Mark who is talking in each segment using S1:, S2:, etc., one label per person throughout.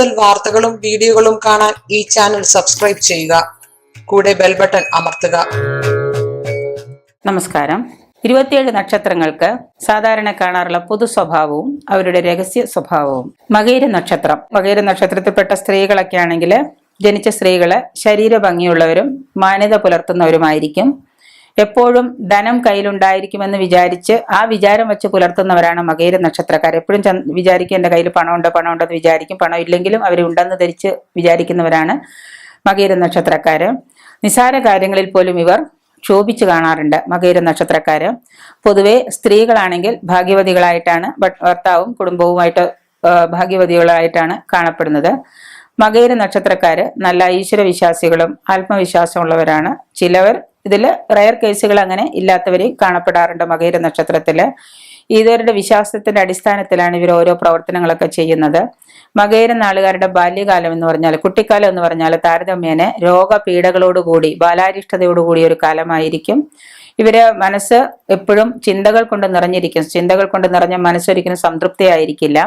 S1: കൂടുതൽ വാർത്തകളും വീഡിയോകളും കാണാൻ ഈ ചാനൽ സബ്സ്ക്രൈബ് ചെയ്യുക. കൂടെ ബെൽ ബട്ടൺ അമർത്തുക.
S2: നമസ്കാരം. 27 നക്ഷത്രങ്ങൾക്ക് സാധാരണ കാണാറുള്ള പൊതു സ്വഭാവവും അവരുടെ രഹസ്യ സ്വഭാവവും. മകയിര നക്ഷത്രം. മകയിര നക്ഷത്രത്തിൽപ്പെട്ട സ്ത്രീകളൊക്കെ ആണെങ്കിൽ ജനിച്ച സ്ത്രീകള് ശരീര ഭംഗിയുള്ളവരും മാന്യത പുലർത്തുന്നവരുമായിരിക്കും. എപ്പോഴും ധനം കയ്യിലുണ്ടായിരിക്കുമെന്ന് വിചാരിച്ച് ആ വിചാരം വെച്ച് പുലർത്തുന്നവരാണ് മകയിര നക്ഷത്രക്കാർ. എപ്പോഴും വിചാരിക്കും എൻ്റെ കയ്യിൽ പണമുണ്ടെന്ന് വിചാരിക്കും. പണം ഇല്ലെങ്കിലും അവരുണ്ടെന്ന് ധരിച്ച് വിചാരിക്കുന്നവരാണ് മകയിര നക്ഷത്രക്കാര്. നിസാര കാര്യങ്ങളിൽ പോലും ഇവർ ക്ഷോഭിച്ചു കാണാറുണ്ട് മകയിര നക്ഷത്രക്കാര്. പൊതുവെ സ്ത്രീകളാണെങ്കിൽ ഭാഗ്യവതികളായിട്ടാണ്, ഭർത്താവും കുടുംബവുമായിട്ട് ഭാഗ്യവതികളായിട്ടാണ് കാണപ്പെടുന്നത്. മകയിര നക്ഷത്രക്കാര് നല്ല ഈശ്വര വിശ്വാസികളും ആത്മവിശ്വാസമുള്ളവരാണ്. ചിലവർ ഇതിൽ റയർ കേസുകൾ അങ്ങനെ ഇല്ലാത്തവരെയും കാണപ്പെടാറുണ്ട് മകയിര നക്ഷത്രത്തില്. ഇവരുടെ വിശ്വാസത്തിന്റെ അടിസ്ഥാനത്തിലാണ് ഇവർ ഓരോ പ്രവർത്തനങ്ങളൊക്കെ ചെയ്യുന്നത്. മകയിര നാളുകാരുടെ ബാല്യകാലം എന്ന് പറഞ്ഞാൽ, കുട്ടിക്കാലം എന്ന് പറഞ്ഞാൽ താരതമ്യേന രോഗപീഠകളോടുകൂടി ബാലാരിഷ്ടതയോടുകൂടി ഒരു കാലമായിരിക്കും. ഇവര് മനസ്സ് എപ്പോഴും ചിന്തകൾ കൊണ്ട് നിറഞ്ഞിരിക്കും. ചിന്തകൾ കൊണ്ട് നിറഞ്ഞ മനസ്സൊരിക്കലും സംതൃപ്തിയായിരിക്കില്ല.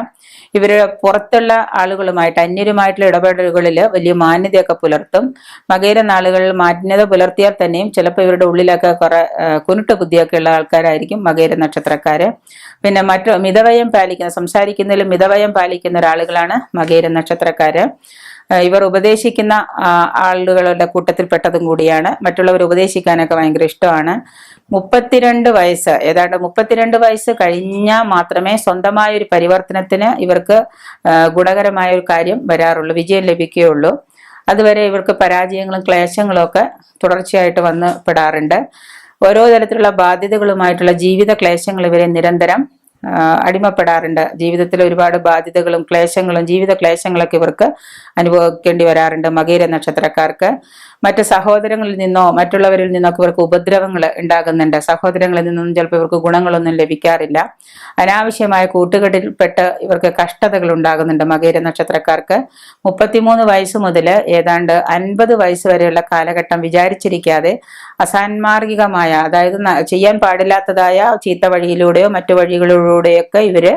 S2: ഇവര് പുറത്തുള്ള ആളുകളുമായിട്ട് അന്യരുമായിട്ടുള്ള ഇടപെടലുകളിൽ വലിയ മാന്യതയൊക്കെ പുലർത്തും. മകയിര നാളുകളിൽ മാന്യത പുലർത്തിയാൽ തന്നെയും ചിലപ്പോൾ ഇവരുടെ ഉള്ളിലൊക്കെ കുറെ കുരുട്ട് ബുദ്ധിയൊക്കെ ഉള്ള ആൾക്കാരായിരിക്കും മകയിര നക്ഷത്രക്കാര്. പിന്നെ മിതവയം പാലിക്കുന്ന, സംസാരിക്കുന്നതിൽ മിതവയം പാലിക്കുന്ന ഒരാളുകളാണ് മകയിര നക്ഷത്രക്കാര്. ഇവർ ഉപദേശിക്കുന്ന ആളുകളുടെ കൂട്ടത്തിൽപ്പെട്ടതും കൂടിയാണ്. മറ്റുള്ളവർ ഉപദേശിക്കാനൊക്കെ ഭയങ്കര ഇഷ്ടമാണ്. 32 വയസ്സ്, ഏതാണ്ട് 32 വയസ്സ് കഴിഞ്ഞാൽ മാത്രമേ സ്വന്തമായ ഒരു പരിവർത്തനത്തിന് ഇവർക്ക് ഗുണകരമായ ഒരു കാര്യം വരാറുള്ളൂ, വിജയം ലഭിക്കുകയുള്ളൂ. അതുവരെ ഇവർക്ക് പരാജയങ്ങളും ക്ലേശങ്ങളും ഒക്കെ തുടർച്ചയായിട്ട് വന്ന് പെടാറുണ്ട്. ഓരോ തരത്തിലുള്ള ബാധ്യതകളുമായിട്ടുള്ള ജീവിത ക്ലേശങ്ങൾ ഇവരെ നിരന്തരം അടിമപ്പെടാറുണ്ട്. ജീവിതത്തിൽ ഒരുപാട് ബാധ്യതകളും ക്ലേശങ്ങളും ജീവിത ക്ലേശങ്ങളൊക്കെ ഇവർക്ക് അനുഭവിക്കേണ്ടി വരാറുണ്ട് മകയിര നക്ഷത്രക്കാർക്ക്. മറ്റ് സഹോദരങ്ങളിൽ നിന്നോ മറ്റുള്ളവരിൽ നിന്നൊക്കെ ഇവർക്ക് ഉപദ്രവങ്ങൾ ഉണ്ടാകുന്നുണ്ട്. സഹോദരങ്ങളിൽ നിന്നൊന്നും ചിലപ്പോൾ ഇവർക്ക് ഗുണങ്ങളൊന്നും ലഭിക്കാറില്ല. അനാവശ്യമായ കൂട്ടുകെട്ടിൽപ്പെട്ട് ഇവർക്ക് കഷ്ടതകൾ ഉണ്ടാകുന്നുണ്ട് മകയിര നക്ഷത്രക്കാർക്ക്. 33 വയസ്സ് മുതൽ ഏതാണ്ട് 50 വയസ്സ് വരെയുള്ള കാലഘട്ടം വിചാരിച്ചിരിക്കാതെ അസാൻമാർഗികമായ, അതായത് ചെയ്യാൻ പാടില്ലാത്തതായ ചീത്ത വഴിയിലൂടെയോ മറ്റു വഴികളിലൂടെയൊക്കെ ഇവര്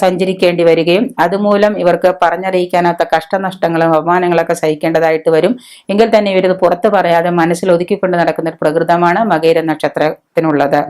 S2: സഞ്ചരിക്കേണ്ടി വരികയും അതുമൂലം ഇവർക്ക് പറഞ്ഞറിയിക്കാനാത്ത കഷ്ടനഷ്ടങ്ങളും അപമാനങ്ങളൊക്കെ സഹിക്കേണ്ടതായിട്ട് വരും. എങ്കിൽ തന്നെ ഇവരിത് പുറത്തു പറയാതെ മനസ്സിൽ ഒതുക്കിക്കൊണ്ട് നടക്കുന്ന ഒരു പ്രകൃതമാണ് മകയിര നക്ഷത്രത്തിനുള്ളത്.